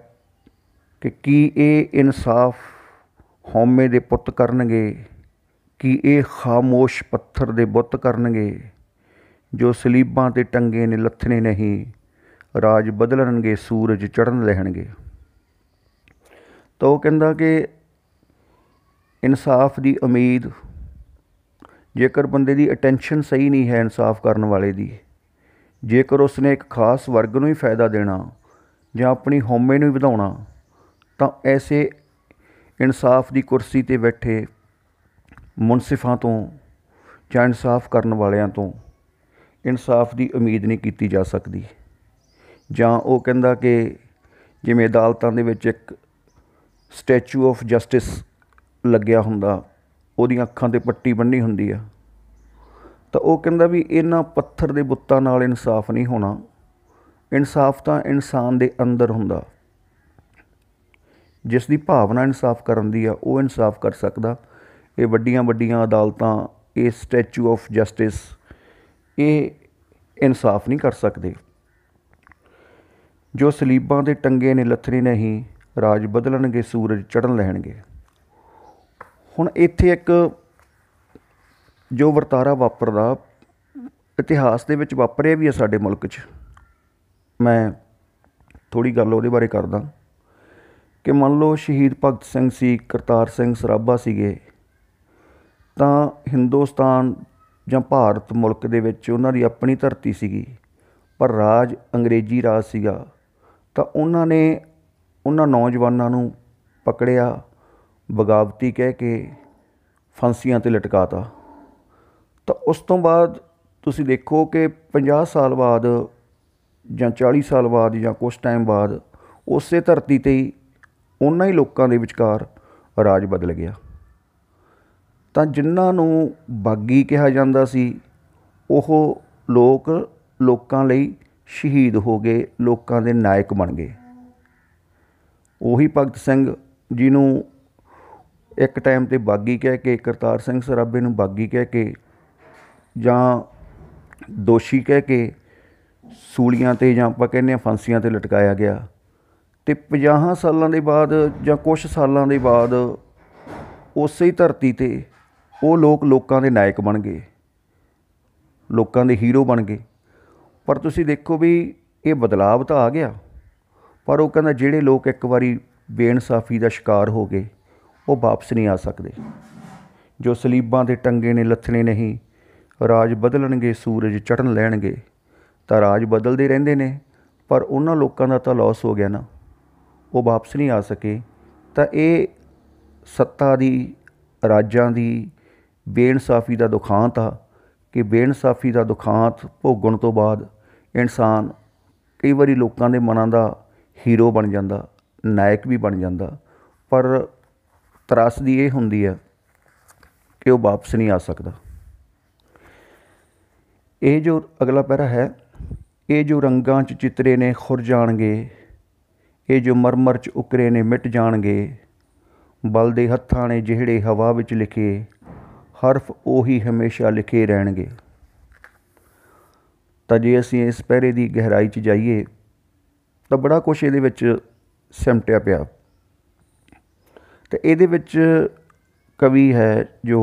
ਕਿ ਕੀ ਇਹ ਇਨਸਾਫ ਹਉਮੈ ਦੇ ਪੁੱਤ ਕਰਨਗੇ, ਕੀ ਇਹ ਖਾਮੋਸ਼ ਪੱਥਰ ਦੇ ਬੁੱਤ ਕਰਨਗੇ, ਜੋ ਸਲੀਬਾਂ 'ਤੇ ਟੰਗੇ ਨੇ ਲੱਥਣੇ ਨਹੀਂ, ਰਾਜ ਬਦਲਣਗੇ ਸੂਰਜ ਚੜ੍ਹਨ ਲੈਣਗੇ। ਤਾਂ ਉਹ ਕਹਿੰਦਾ ਕਿ ਇਨਸਾਫ ਦੀ ਉਮੀਦ, ਜੇਕਰ ਬੰਦੇ ਦੀ ਅਟੈਂਸ਼ਨ ਸਹੀ ਨਹੀਂ ਹੈ ਇਨਸਾਫ ਕਰਨ ਵਾਲੇ ਦੀ, ਜੇਕਰ ਉਸਨੇ ਇੱਕ ਖਾਸ ਵਰਗ ਨੂੰ ਹੀ ਫਾਇਦਾ ਦੇਣਾ ਜਾਂ ਆਪਣੀ ਹਉਮੈ ਨੂੰ ਹੀ ਵਧਾਉਣਾ, ਤਾਂ ਐਸੇ ਇਨਸਾਫ ਦੀ ਕੁਰਸੀ 'ਤੇ ਬੈਠੇ ਮੁਨਸਿਫਾਂ ਤੋਂ ਜਾਂ ਇਨਸਾਫ ਕਰਨ ਵਾਲਿਆਂ ਤੋਂ ਇਨਸਾਫ ਦੀ ਉਮੀਦ ਨਹੀਂ ਕੀਤੀ ਜਾ ਸਕਦੀ। ਜਾਂ ਉਹ ਕਹਿੰਦਾ ਕਿ ਜਿਵੇਂ ਅਦਾਲਤਾਂ ਦੇ ਵਿੱਚ ਇੱਕ ਸਟੈਚੂ ਆਫ ਜਸਟਿਸ ਲੱਗਿਆ ਹੁੰਦਾ, ਉਹਦੀਆਂ ਅੱਖਾਂ 'ਤੇ ਪੱਟੀ ਬੰਨ੍ਹੀ ਹੁੰਦੀ ਆ, ਤਾਂ ਉਹ ਕਹਿੰਦਾ ਵੀ ਇਹਨਾਂ ਪੱਥਰ ਦੇ ਬੁੱਤਾਂ ਨਾਲ ਇਨਸਾਫ ਨਹੀਂ ਹੋਣਾ। ਇਨਸਾਫ ਤਾਂ ਇਨਸਾਨ ਦੇ ਅੰਦਰ ਹੁੰਦਾ। ਜਿਸ ਦੀ ਭਾਵਨਾ ਇਨਸਾਫ ਕਰਨ ਦੀ ਆ ਉਹ ਇਨਸਾਫ ਕਰ ਸਕਦਾ। ਇਹ ਵੱਡੀਆਂ ਵੱਡੀਆਂ ਅਦਾਲਤਾਂ, ਇਹ ਸਟੈਚੂ ਆਫ ਜਸਟਿਸ, ਇਹ ਇਨਸਾਫ ਨਹੀਂ ਕਰ ਸਕਦੇ। ਜੋ ਸਲੀਬਾਂ ਦੇ ਟੰਗੇ ਨੇ ਲੱਥਣੇ ਨਹੀਂ, ਰਾਜ ਬਦਲਣਗੇ ਸੂਰਜ ਚੜ੍ਹਨ ਲੈਣਗੇ। ਹੁਣ ਇੱਥੇ ਇੱਕ ਜੋ ਵਰਤਾਰਾ ਵਾਪਰਦਾ ਇਤਿਹਾਸ ਦੇ ਵਿੱਚ ਵਾਪਰਿਆ ਵੀ ਆ ਸਾਡੇ ਮੁਲਕ 'ਚ, ਮੈਂ ਥੋੜ੍ਹੀ ਗੱਲ ਉਹਦੇ ਬਾਰੇ ਕਰਦਾ ਕਿ ਮੰਨ ਲਓ ਸ਼ਹੀਦ ਭਗਤ ਸਿੰਘ ਸੀ, ਕਰਤਾਰ ਸਿੰਘ ਸਰਾਭਾ ਸੀਗੇ, ਤਾਂ ਹਿੰਦੁਸਤਾਨ ਜਾਂ ਭਾਰਤ ਮੁਲਕ ਦੇ ਵਿੱਚ ਉਹਨਾਂ ਦੀ ਆਪਣੀ ਧਰਤੀ ਸੀਗੀ, ਪਰ ਰਾਜ ਅੰਗਰੇਜ਼ੀ ਰਾਜ ਸੀਗਾ। ਤਾਂ ਉਹਨਾਂ ਨੇ ਉਹਨਾਂ ਨੌਜਵਾਨਾਂ ਨੂੰ ਪਕੜਿਆ, ਬਗਾਵਤੀ ਕਹਿ ਕੇ ਫਾਂਸੀਆਂ 'ਤੇ ਲਟਕਾਤਾ। ਤਾਂ ਉਸ ਤੋਂ ਬਾਅਦ ਤੁਸੀਂ ਦੇਖੋ ਕਿ 50 ਸਾਲ ਬਾਅਦ ਜਾਂ 40 ਸਾਲ ਬਾਅਦ ਜਾਂ ਕੁਛ ਟਾਈਮ ਬਾਅਦ ਉਸੇ ਧਰਤੀ 'ਤੇ ਹੀ ਉਹਨਾਂ ਹੀ ਲੋਕਾਂ ਦੇ ਵਿਚਕਾਰ ਰਾਜ ਬਦਲ ਗਿਆ। ਤਾਂ ਜਿਨ੍ਹਾਂ ਨੂੰ ਬਾਗੀ ਕਿਹਾ ਜਾਂਦਾ ਸੀ, ਉਹ ਲੋਕਾਂ ਲਈ ਸ਼ਹੀਦ ਹੋ ਗਏ, ਲੋਕਾਂ ਦੇ ਨਾਇਕ ਬਣ ਗਏ। ਉਹੀ ਭਗਤ ਸਿੰਘ ਜਿਹਨੂੰ ਇੱਕ ਟਾਈਮ 'ਤੇ ਬਾਗੀ ਕਹਿ ਕੇ, ਕਰਤਾਰ ਸਿੰਘ ਸਰਾਭੇ ਨੂੰ ਬਾਗੀ ਕਹਿ ਕੇ ਜਾਂ ਦੋਸ਼ੀ ਕਹਿ ਕੇ ਸੂਲੀਆਂ 'ਤੇ ਜਾਂ ਆਪਾਂ ਕਹਿੰਦੇ ਹਾਂ ਫਾਂਸੀਆਂ 'ਤੇ ਲਟਕਾਇਆ ਗਿਆ। ਅਤੇ 50 ਸਾਲਾਂ ਦੇ ਬਾਅਦ ਜਾਂ ਕੁਛ ਸਾਲਾਂ ਦੇ ਬਾਅਦ ਉਸੇ ਹੀ ਧਰਤੀ 'ਤੇ ਉਹ ਲੋਕਾਂ ਦੇ ਨਾਇਕ ਬਣ ਗਏ, ਲੋਕਾਂ ਦੇ ਹੀਰੋ ਬਣ ਗਏ। ਪਰ ਤੁਸੀਂ ਦੇਖੋ ਵੀ ਇਹ ਬਦਲਾਵ ਤਾਂ ਆ ਗਿਆ, ਪਰ ਉਹ ਕਹਿੰਦਾ ਜਿਹੜੇ ਲੋਕ ਇੱਕ ਵਾਰੀ ਬੇਇਨਸਾਫੀ ਦਾ ਸ਼ਿਕਾਰ ਹੋ ਗਏ ਉਹ ਵਾਪਸ ਨਹੀਂ ਆ ਸਕਦੇ। ਜੋ ਸਲੀਬਾਂ 'ਤੇ ਟੰਗੇ ਨੇ ਲੱਥਣੇ ਨਹੀਂ, ਰਾਜ ਬਦਲਣਗੇ ਸੂਰਜ ਚੜ੍ਹਨ ਲੈਣਗੇ। ਤਾਂ ਰਾਜ ਬਦਲਦੇ ਰਹਿੰਦੇ ਨੇ, ਪਰ ਉਹਨਾਂ ਲੋਕਾਂ ਦਾ ਤਾਂ ਲੋਸ ਹੋ ਗਿਆ ਨਾ, ਉਹ ਵਾਪਸ ਨਹੀਂ ਆ ਸਕੇ। ਤਾਂ ਇਹ ਸੱਤਾ ਦੀ, ਰਾਜਾਂ ਦੀ ਬੇਇਨਸਾਫੀ ਦਾ ਦੁਖਾਂਤ ਆ ਕਿ ਬੇਇਨਸਾਫੀ ਦਾ ਦੁਖਾਂਤ ਭੋਗਣ ਤੋਂ ਬਾਅਦ ਇਨਸਾਨ ਕਈ ਵਾਰੀ ਲੋਕਾਂ ਦੇ ਮਨਾਂ ਦਾ ਹੀਰੋ ਬਣ ਜਾਂਦਾ, ਨਾਇਕ ਵੀ ਬਣ ਜਾਂਦਾ, ਪਰ ਤਰਾਸਦੀ ਇਹ ਹੁੰਦੀ ਹੈ ਕਿ ਉਹ ਵਾਪਸ ਨਹੀਂ ਆ ਸਕਦਾ। ਇਹ ਜੋ ਅਗਲਾ ਪੈਰਾ ਹੈ, ਇਹ ਜੋ ਰੰਗਾਂ 'ਚ ਚਿੱਤਰੇ ਨੇ ਖੁਰ ਜਾਣਗੇ, ਇਹ ਜੋ ਮਰਮਰ 'ਚ ਉਕਰੇ ਨੇ ਮਿਟ ਜਾਣਗੇ, ਬਲਦੇ ਹੱਥਾਂ ਨੇ ਜਿਹੜੇ ਹਵਾ ਵਿੱਚ ਲਿਖੇ, ਹਰਫ ਉਹੀ ਹਮੇਸ਼ਾ ਲਿਖੇ ਰਹਿਣਗੇ। ਤਾਂ ਜੇ ਅਸੀਂ ਇਸ ਪਹਿਰੇ ਦੀ ਗਹਿਰਾਈ 'ਚ ਜਾਈਏ ਤਾਂ ਬੜਾ ਕੁਛ ਇਹਦੇ ਵਿੱਚ ਸਿਮਟਿਆ ਪਿਆ। ਅਤੇ ਇਹਦੇ ਵਿੱਚ ਕਵੀ ਹੈ ਜੋ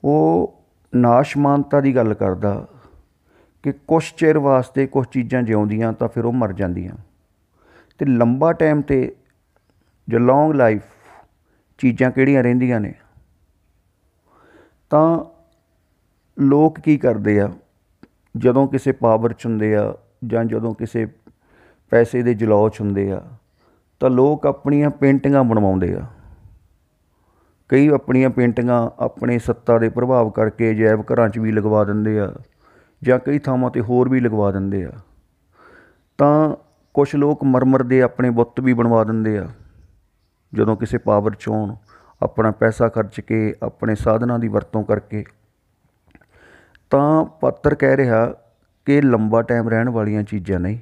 ਉਹ ਨਾਸ਼ਮਾਨਤਾ ਦੀ ਗੱਲ ਕਰਦਾ ਕਿ ਕੁਛ ਚਿਰ ਵਾਸਤੇ ਕੁਛ ਚੀਜ਼ਾਂ ਜਿਉਂਦੀਆਂ ਤਾਂ ਫਿਰ ਉਹ ਮਰ ਜਾਂਦੀਆਂ, ਅਤੇ ਲੰਬਾ ਟਾਈਮ 'ਤੇ ਜਾਂ ਲੌਂਗ ਲਾਈਫ ਚੀਜ਼ਾਂ ਕਿਹੜੀਆਂ ਰਹਿੰਦੀਆਂ ਨੇ। ਤਾਂ ਲੋਕ ਕੀ ਕਰਦੇ ਆ, ਜਦੋਂ ਕਿਸੇ ਪਾਵਰ 'ਚ ਹੁੰਦੇ ਆ ਜਾਂ ਜਦੋਂ ਕਿਸੇ ਪੈਸੇ ਦੇ ਜਲੌ 'ਚ ਹੁੰਦੇ ਆ, ਤਾਂ ਲੋਕ ਆਪਣੀਆਂ ਪੇਂਟਿੰਗਾਂ ਬਣਵਾਉਂਦੇ ਆ। ਕਈ ਆਪਣੀਆਂ ਪੇਂਟਿੰਗਾਂ ਆਪਣੇ ਸੱਤਾ ਦੇ ਪ੍ਰਭਾਵ ਕਰਕੇ ਅਜਾਇਬ ਘਰਾਂ 'ਚ ਵੀ ਲਗਵਾ ਦਿੰਦੇ ਆ, ਜਾਂ ਕਈ ਥਾਵਾਂ 'ਤੇ ਹੋਰ ਵੀ ਲਗਵਾ ਦਿੰਦੇ ਆ। ਤਾਂ ਕੁਛ ਲੋਕ ਮਰਮਰ ਦੇ ਆਪਣੇ ਬੁੱਤ ਵੀ ਬਣਵਾ ਦਿੰਦੇ ਆ ਜਦੋਂ ਕਿਸੇ ਪਾਵਰ 'ਚ ਹੋਣ, ਆਪਣਾ ਪੈਸਾ ਖਰਚ ਕੇ, ਆਪਣੇ ਸਾਧਨਾਂ ਦੀ ਵਰਤੋਂ ਕਰਕੇ। ਤਾਂ ਪਾਤਰ ਕਹਿ ਰਿਹਾ ਕਿ ਲੰਬਾ ਟਾਈਮ ਰਹਿਣ ਵਾਲੀਆਂ ਚੀਜ਼ਾਂ ਨਹੀਂ,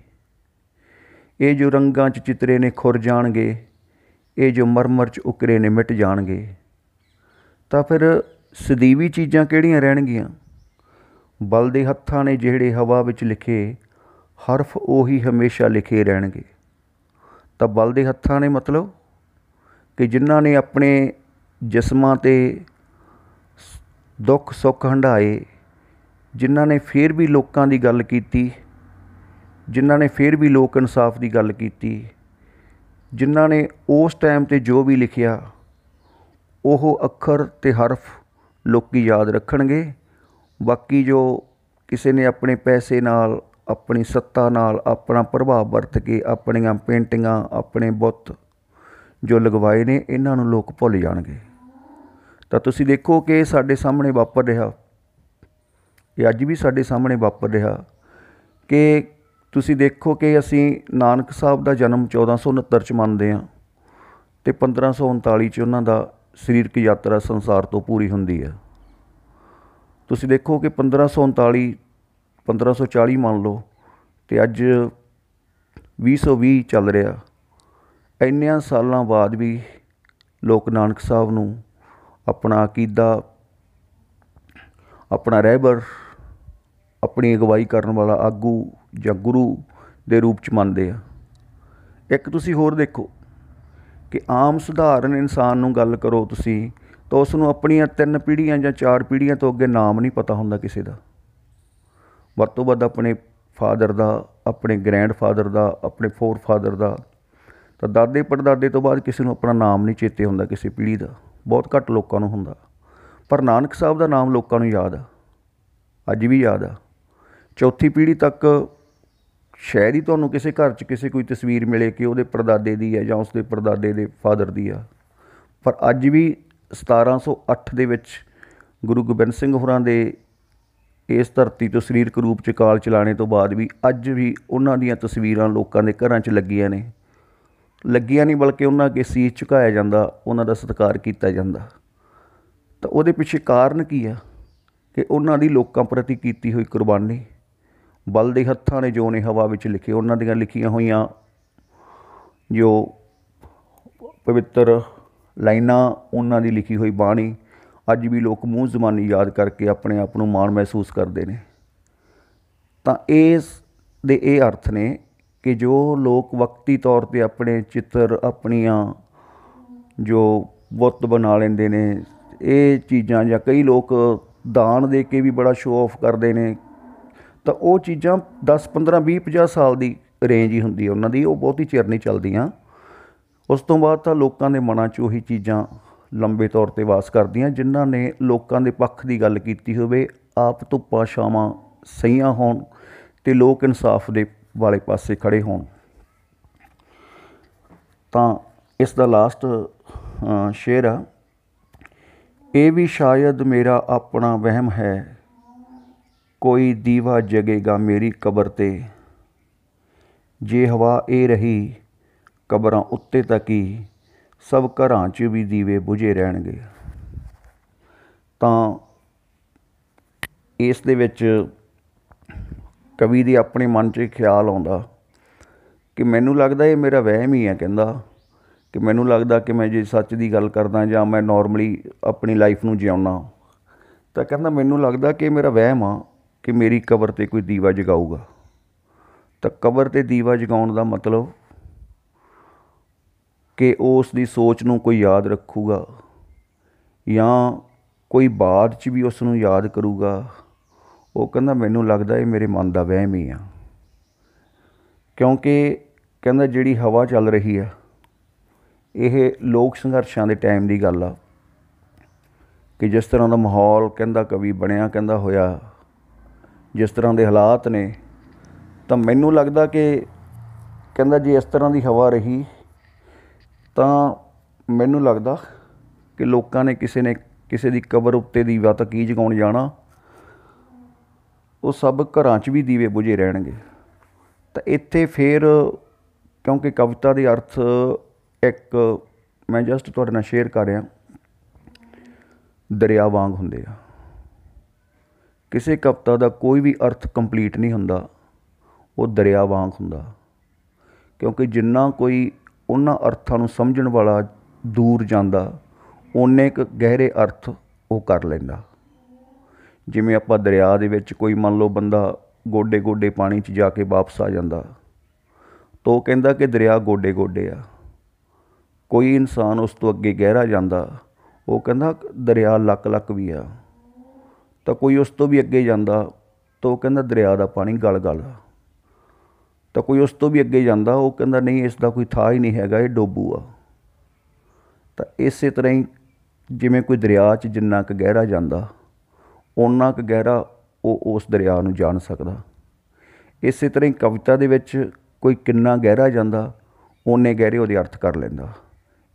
ਇਹ ਜੋ ਰੰਗਾਂ 'ਚ ਚਿਤਰੇ ਨੇ ਖੁਰ ਜਾਣਗੇ, ਇਹ ਜੋ ਮਰਮਰ 'ਚ ਉਕਰੇ ਨੇ ਮਿਟ ਜਾਣਗੇ। ਤਾਂ ਫਿਰ ਸਦੀਵੀ ਚੀਜ਼ਾਂ ਕਿਹੜੀਆਂ ਰਹਿਣਗੀਆਂ? ਬਲਦੇ ਹੱਥਾਂ ਨੇ ਜਿਹੜੇ ਹਵਾ ਵਿੱਚ ਲਿਖੇ ਹਰਫ, ਉਹੀ ਹਮੇਸ਼ਾ ਲਿਖੇ ਰਹਿਣਗੇ। ਤਾਂ ਬਲਦੇ ਹੱਥਾਂ ਨੇ ਮਤਲਬ ਕਿ ਜਿਨ੍ਹਾਂ ਨੇ ਆਪਣੇ ਜਿਸਮਾਂ 'ਤੇ ਦੁੱਖ ਸੁੱਖ ਹੰਢਾਏ, ਜਿਨ੍ਹਾਂ ਨੇ ਫਿਰ ਵੀ ਲੋਕਾਂ ਦੀ ਗੱਲ ਕੀਤੀ, ਜਿਨ੍ਹਾਂ ਨੇ ਫਿਰ ਵੀ ਲੋਕ ਇਨਸਾਫ ਦੀ ਗੱਲ ਕੀਤੀ, ਜਿਨ੍ਹਾਂ ਨੇ ਉਸ ਟਾਈਮ 'ਤੇ ਜੋ ਵੀ ਲਿਖਿਆ ਉਹ ਅੱਖਰ ਅਤੇ ਹਰਫ ਲੋਕ ਯਾਦ ਰੱਖਣਗੇ। ਬਾਕੀ ਜੋ ਕਿਸੇ ਨੇ ਆਪਣੇ ਪੈਸੇ ਨਾਲ, ਆਪਣੀ ਸੱਤਾ ਨਾਲ, ਆਪਣਾ ਪ੍ਰਭਾਵ ਵਰਤ ਕੇ ਆਪਣੀਆਂ ਪੇਂਟਿੰਗਾਂ, ਆਪਣੇ ਬੁੱਤ ਜੋ ਲਗਵਾਏ ਨੇ, ਇਹਨਾਂ ਨੂੰ ਲੋਕ ਭੁੱਲ ਜਾਣਗੇ। ਤਾਂ ਤੁਸੀਂ ਦੇਖੋ ਕਿ ਇਹ ਸਾਡੇ ਸਾਹਮਣੇ ਵਾਪਰ ਰਿਹਾ, ਇਹ ਅੱਜ ਵੀ ਸਾਡੇ ਸਾਹਮਣੇ ਵਾਪਰ ਰਿਹਾ ਕਿ ਤੁਸੀਂ ਦੇਖੋ ਕਿ ਅਸੀਂ ਨਾਨਕ ਸਾਹਿਬ ਦਾ ਜਨਮ 1469 'ਚ ਮੰਨਦੇ ਹਾਂ ਅਤੇ 1539 'ਚ ਉਹਨਾਂ ਦਾ ਸਰੀਰਕ ਯਾਤਰਾ ਸੰਸਾਰ ਤੋਂ ਪੂਰੀ ਹੁੰਦੀ ਹੈ। ਤੁਸੀਂ ਦੇਖੋ ਕਿ 1539, 1540 ਮੰਨ ਲਓ ਅਤੇ ਅੱਜ 2020 ਚੱਲ ਰਿਹਾ। ਇੰਨਿਆਂ ਸਾਲਾਂ ਬਾਅਦ ਵੀ ਲੋਕ ਨਾਨਕ ਸਾਹਿਬ ਨੂੰ ਆਪਣਾ ਅਕੀਦਾ, ਆਪਣਾ ਰਹਿਬਰ, ਆਪਣੀ ਅਗਵਾਈ ਕਰਨ ਵਾਲਾ ਆਗੂ ਜਾਂ ਗੁਰੂ ਦੇ ਰੂਪ 'ਚ ਮੰਨਦੇ ਆ। ਇੱਕ ਤੁਸੀਂ ਹੋਰ ਦੇਖੋ ਕਿ ਆਮ ਸਧਾਰਨ ਇਨਸਾਨ ਨੂੰ ਗੱਲ ਕਰੋ ਤੁਸੀਂ, ਤਾਂ ਉਸ ਨੂੰ ਆਪਣੀਆਂ 3 ਪੀੜ੍ਹੀਆਂ ਜਾਂ 4 ਪੀੜ੍ਹੀਆਂ ਤੋਂ ਅੱਗੇ ਨਾਮ ਨਹੀਂ ਪਤਾ ਹੁੰਦਾ ਕਿਸੇ ਦਾ। ਵੱਧ ਤੋਂ ਵੱਧ ਆਪਣੇ ਫਾਦਰ ਦਾ, ਆਪਣੇ ਗ੍ਰੈਂਡ ਫਾਦਰ ਦਾ, ਆਪਣੇ ਫੋਰ ਫਾਦਰ ਦਾ, ਤਾਂ ਦਾਦੇ ਪੜਦਾਦੇ ਤੋਂ ਬਾਅਦ ਕਿਸੇ ਨੂੰ ਆਪਣਾ ਨਾਮ ਨਹੀਂ ਚੇਤੇ ਹੁੰਦਾ ਕਿਸੇ ਪੀੜ੍ਹੀ ਦਾ। ਬਹੁਤ ਘੱਟ ਲੋਕਾਂ ਨੂੰ ਹੁੰਦਾ। ਪਰ ਨਾਨਕ ਸਾਹਿਬ ਦਾ ਨਾਮ ਲੋਕਾਂ ਨੂੰ ਯਾਦ ਆ, ਅੱਜ ਵੀ ਯਾਦ ਆ। ਚੌਥੀ ਪੀੜ੍ਹੀ ਤੱਕ ਸ਼ਾਇਦ ਹੀ ਤੁਹਾਨੂੰ ਕਿਸੇ ਘਰ 'ਚ ਕਿਸੇ ਕੋਈ ਤਸਵੀਰ ਮਿਲੇ ਕਿ ਉਹਦੇ ਪੜਦਾਦੇ ਦੀ ਹੈ ਜਾਂ ਉਸਦੇ ਪੜਦਾਦੇ ਦੇ ਫਾਦਰ ਦੀ ਆ। ਪਰ ਅੱਜ ਵੀ 1708 ਦੇ ਵਿੱਚ ਗੁਰੂ ਗੋਬਿੰਦ ਸਿੰਘ ਹੋਰਾਂ ਦੇ ਇਸ ਧਰਤੀ ਤੋਂ ਸਰੀਰਕ ਰੂਪ 'ਚ ਕਾਲ ਚਲਾਣੇ ਤੋਂ ਬਾਅਦ ਵੀ ਅੱਜ ਵੀ ਉਹਨਾਂ ਦੀਆਂ ਤਸਵੀਰਾਂ ਲੋਕਾਂ ਦੇ ਘਰਾਂ 'ਚ ਲੱਗੀਆਂ ਨੇ। ਲੱਗੀਆਂ ਨਹੀਂ ਬਲਕਿ ਉਹਨਾਂ ਅੱਗੇ ਸੀਸ ਝੁਕਾਇਆ ਜਾਂਦਾ, ਉਹਨਾਂ ਦਾ ਸਤਿਕਾਰ ਕੀਤਾ ਜਾਂਦਾ। ਤਾਂ ਉਹਦੇ ਪਿੱਛੇ ਕਾਰਨ ਕੀ ਆ? ਕਿ ਉਹਨਾਂ ਦੀ ਲੋਕਾਂ ਪ੍ਰਤੀ ਕੀਤੀ ਹੋਈ ਕੁਰਬਾਨੀ। ਬਲਦੇ ਹੱਥਾਂ ਨੇ ਜੋ ਨੇ ਹਵਾ ਵਿੱਚ ਲਿਖੇ, ਉਹਨਾਂ ਦੀਆਂ ਲਿਖੀਆਂ ਹੋਈਆਂ ਜੋ ਪਵਿੱਤਰ ਲਾਈਨਾਂ, ਉਹਨਾਂ ਦੀ ਲਿਖੀ ਹੋਈ ਬਾਣੀ ਅੱਜ ਵੀ ਲੋਕ ਮੂੰਹ ਜ਼ਬਾਨੀ ਯਾਦ ਕਰਕੇ ਆਪਣੇ ਆਪ ਨੂੰ ਮਾਣ ਮਹਿਸੂਸ ਕਰਦੇ ਨੇ। ਤਾਂ ਇਸ ਦੇ ਇਹ ਅਰਥ ਨੇ ਕਿ ਜੋ ਲੋਕ ਵਕਤੀ ਤੌਰ 'ਤੇ ਆਪਣੇ ਚਿੱਤਰ, ਆਪਣੀਆਂ ਜੋ ਬੁੱਤ ਬਣਾ ਲੈਂਦੇ ਨੇ, ਇਹ ਚੀਜ਼ਾਂ, ਜਾਂ ਕਈ ਲੋਕ ਦਾਨ ਦੇ ਕੇ ਵੀ ਬੜਾ ਸ਼ੋਅ ਆਫ ਕਰਦੇ ਨੇ, ਤਾਂ ਉਹ ਚੀਜ਼ਾਂ 10, 15, 20, 50 ਸਾਲ ਦੀ ਰੇਂਜ ਹੀ ਹੁੰਦੀ ਹੈ ਉਹਨਾਂ ਦੀ, ਉਹ ਬਹੁਤੀ ਚਿਰ ਨਹੀਂ ਚੱਲਦੀਆਂ। ਉਸ ਤੋਂ ਬਾਅਦ ਤਾਂ ਲੋਕਾਂ ਦੇ ਮਨਾਂ 'ਚ ਉਹੀ ਚੀਜ਼ਾਂ ਲੰਬੇ ਤੌਰ 'ਤੇ ਵਾਸ ਕਰਦੀਆਂ ਜਿਨ੍ਹਾਂ ਨੇ ਲੋਕਾਂ ਦੇ ਪੱਖ ਦੀ ਗੱਲ ਕੀਤੀ ਹੋਵੇ, ਆਪ ਧੁੱਪਾਂ ਛਾਵਾਂ ਸਹੀਆਂ ਹੋਣ ਅਤੇ ਲੋਕ ਇਨਸਾਫ ਦੇ ਵਾਲੇ ਪਾਸੇ ਖੜ੍ਹੇ ਹੋਣ। ਤਾਂ ਇਸ ਦਾ ਲਾਸਟ ਸ਼ੇਅਰ ਆ, ਇਹ ਵੀ ਸ਼ਾਇਦ ਮੇਰਾ ਆਪਣਾ ਵਹਿਮ ਹੈ, ਕੋਈ ਦੀਵਾ ਜਗੇਗਾ ਮੇਰੀ ਕਬਰ 'ਤੇ, ਜੇ ਹਵਾ ਇਹ ਰਹੀ ਕਬਰਾਂ ਉੱਤੇ ਤੱਕ ਹੀ, ਸਭ ਘਰਾਂ 'ਚ ਵੀ ਦੀਵੇ ਬੁਝੇ ਰਹਿਣਗੇ। ਤਾਂ ਇਸ ਦੇ ਵਿੱਚ ਕਵੀ ਦੇ ਆਪਣੇ ਮਨ 'ਚ ਖਿਆਲ ਆਉਂਦਾ ਕਿ ਮੈਨੂੰ ਲੱਗਦਾ ਇਹ ਮੇਰਾ ਵਹਿਮ ਹੀ ਹੈ। ਕਹਿੰਦਾ ਕਿ ਮੈਨੂੰ ਲੱਗਦਾ ਕਿ ਮੈਂ ਜੇ ਸੱਚ ਦੀ ਗੱਲ ਕਰਦਾ ਜਾਂ ਮੈਂ ਨੋਰਮਲੀ ਆਪਣੀ ਲਾਈਫ ਨੂੰ ਜਿਉਣਾ, ਤਾਂ ਕਹਿੰਦਾ ਮੈਨੂੰ ਲੱਗਦਾ ਕਿ ਮੇਰਾ ਵਹਿਮ ਆ ਕਿ ਮੇਰੀ ਕਬਰ 'ਤੇ ਕੋਈ ਦੀਵਾ ਜਗਾਊਗਾ। ਤਾਂ ਕਬਰ 'ਤੇ ਦੀਵਾ ਜਗਾਉਣ ਦਾ ਮਤਲਬ ਕਿ ਉਸ ਦੀ ਸੋਚ ਨੂੰ ਕੋਈ ਯਾਦ ਰੱਖੂਗਾ ਜਾਂ ਕੋਈ ਬਾਅਦ 'ਚ ਵੀ ਉਸ ਨੂੰ ਯਾਦ ਕਰੂਗਾ। ਉਹ ਕਹਿੰਦਾ ਮੈਨੂੰ ਲੱਗਦਾ ਇਹ ਮੇਰੇ ਮਨ ਦਾ ਵਹਿਮ ਹੀ ਆ, ਕਿਉਂਕਿ ਕਹਿੰਦਾ ਜਿਹੜੀ ਹਵਾ ਚੱਲ ਰਹੀ ਆ ਇਹ ਲੋਕ ਸੰਘਰਸ਼ਾਂ ਦੇ ਟਾਈਮ ਦੀ ਗੱਲ ਆ ਕਿ ਜਿਸ ਤਰ੍ਹਾਂ ਦਾ ਮਾਹੌਲ ਕਹਿੰਦਾ ਕਵੀ ਬਣਿਆ, ਕਹਿੰਦਾ ਹੋਇਆ, ਜਿਸ ਤਰ੍ਹਾਂ ਦੇ ਹਾਲਾਤ ਨੇ, ਤਾਂ ਮੈਨੂੰ ਲੱਗਦਾ ਕਿ ਕਹਿੰਦਾ ਜੇ ਇਸ ਤਰ੍ਹਾਂ ਦੀ ਹਵਾ ਰਹੀ ਤਾਂ ਮੈਨੂੰ ਲੱਗਦਾ ਕਿ ਲੋਕਾਂ ਨੇ ਕਿਸੇ ਦੀ ਕਬਰ ਉੱਤੇ ਦੀਵਾ ਤਾਂ ਕੀ ਜਗਾਉਣ ਜਾਣਾ, ਉਹ ਸਭ ਘਰਾਂ 'ਚ ਵੀ ਦੀਵੇ ਬੁਝੇ ਰਹਿਣਗੇ। ਤਾਂ ਇੱਥੇ ਫਿਰ ਕਿਉਂਕਿ ਕਵਿਤਾ ਦੇ ਅਰਥ ਇੱਕ ਮੈਂ ਜਸਟ ਤੁਹਾਡੇ ਨਾਲ ਸ਼ੇਅਰ ਕਰ ਰਿਹਾ, ਦਰਿਆ ਵਾਂਗ ਹੁੰਦੇ ਆ। ਕਿਸੇ ਕਵਿਤਾ ਦਾ ਕੋਈ ਵੀ ਅਰਥ ਕੰਪਲੀਟ ਨਹੀਂ ਹੁੰਦਾ, ਉਹ ਦਰਿਆ ਵਾਂਗ ਹੁੰਦਾ। क्योंकि जिन्ना कोई उन्हां अर्थां नूं समझण वाला दूर जांदा उन्ने क गहरे अर्थ वो कर लैंदा। जिवें आपां दरिया दे विच कोई मान लो बंदा गोडे गोडे पानी 'च जाके वापस आ जांदा तो वो कहंदा कि दरिया गोडे गोडे आ। कोई इंसान उस तो अगे गहरा जांदा वो कहंदा दरिया लक लक भी आ। तो कोई उस तो भी अगे जांदा तो वो कहंदा दरिया दा पानी गल गल आ। तो कोई उस तो भी अगे जांदा वो कहंदा नहीं इसदा कोई था ही नहीं हैगा, ये डोबू आ। तो इस तरह ही जिवें कोई दरिया 'च जिन्ना क गहरा जांदा उन्ना क गहरा वो उस दरिया नूं जान सकदा। इस तरह ही कविता दे विच कोई किन्ना गहरा जांदा उन्ने गहरे उहदे अर्थ कर लैंदा।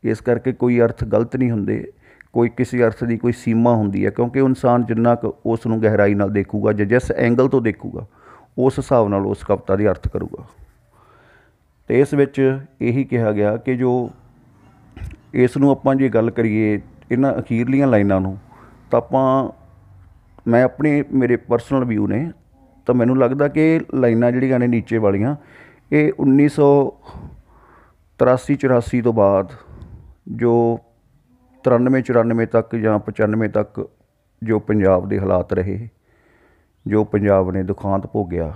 इस करके कोई अर्थ गलत नहीं हुंदे, कोई किसी अर्थ की कोई सीमा हुंदी है, क्योंकि इंसान जिन्ना क उस नूं गहराई नाल देखूगा ਜਾਂ जिस एंगल तो देखूगा उस हिसाब नाल उस कविता ਦੇ अर्थ करूगा। तो इस विच यही कहा गया कि जो इस नूं आपां जे गल करिए इन्हां अखीरलियां लाइनां नूं तां आपां मैं अपने मेरे परसनल व्यू ने तो मैनूं लगदा कि लाइनां जिहड़ियां ने नीचे वालियां ये 1983-84 तो बाद जो 93-94 तक ਜਾਂ 95 तक जो पंजाब के हालात रहे, जो पंजाब ने दुखांत भोगिया,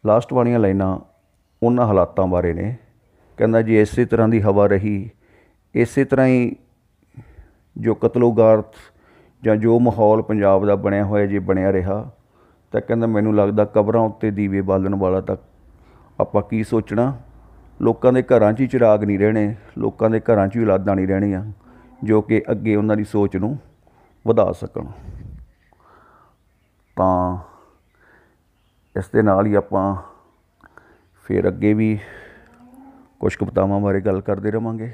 लास्ट वालियां लाइनां उन्हां हालातां बारे ने। कहंदा जी इस तरह की हवा रही, इस तरह ही जो कतलोगारत ਜਾਂ जो माहौल पंजाब का बनया होया जे बनया रहा तो कहंदा मैनूं लगदा कबरां उत्ते दीवे बालन वाला तक आपां की सोचना। लोकां दे घरां 'च ही चिराग नहीं रहने, लोकां दे घरां 'च ही औलादां नहीं रहणीਆਂ जो कि अगे उन्हां दी सोच नूं ਵਧਾ ਸਕਣ। ਤਾਂ इस दे नाल ही आपां फिर अगे भी कुछ कवितावां बारे गल करते रहांगे।